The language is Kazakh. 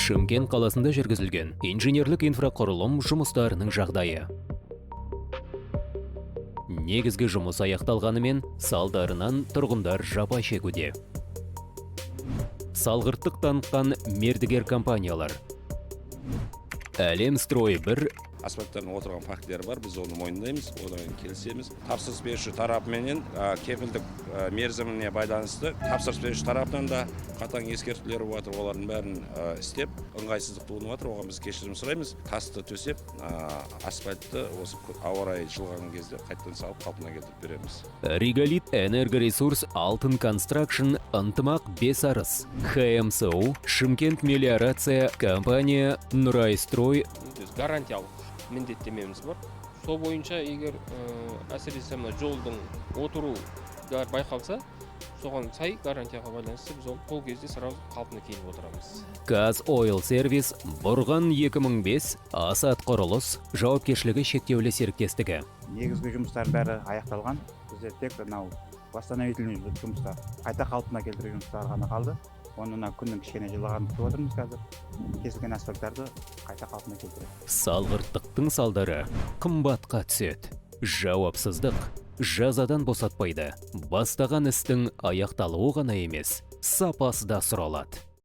Шымкент қаласында жүргізілген инженерлік инфрақұрылым жұмыстарының жағдайы. Негізгі жұмыс аяқталғанымен, салдарынан тұрғындар жапа шегуде. Салғырттық танытқан мердігер компаниялар. Әлемстрой 1 аспекттардың отырған фактілері бар, біз оны мойындаймыз, одан келісеміз. Тапсырыс беруші тарапымен кепілдік мерзіміне байланысты тапсырыс беруші тарапынан да қатаң ескертулері бар, олардың бәрін істеп, ыңғайсыздық туындап жатыр, оған біз кешірім сұраймыз. Тасты төсеп, асфальтты осы ауа райы жылаған кезде қайтадан салып қалпына келтіріп береміз. Реголит Энергоресурс Алтын Констракшн ынтымақ Бесарыс. ХМСУ Шымкент Мелиорация компания Нұрайстрой гарантиялық міндеттемеміз бар. Сол бойынша егер әсіресе жолдың отыру байқалса, соған сай гарантияға байланысты біз ол кезде сразу қалпына келіп отырамыз. Газ Ойл Сервис Бұрған 2005 Асат Құрылыс жауапкершілігі шектеулі серіктестігі. Негізгі жұмыстар бәрі аяқталған. Бізде тек восстановительный жұмыстар, қайта қалпына келтіру жұмыстары ғана қалды. Онына күннің кішкене жылағанын күтіп отырмыз қазір. Кесілген асфальттарды қайта қалпына келтіреді. Салғырттықтың салдары қымбатқа түседі. Жауапсыздық жазадан босатпайды. Бастаған істің аяқталуы ғана емес, сапасы да сұралады.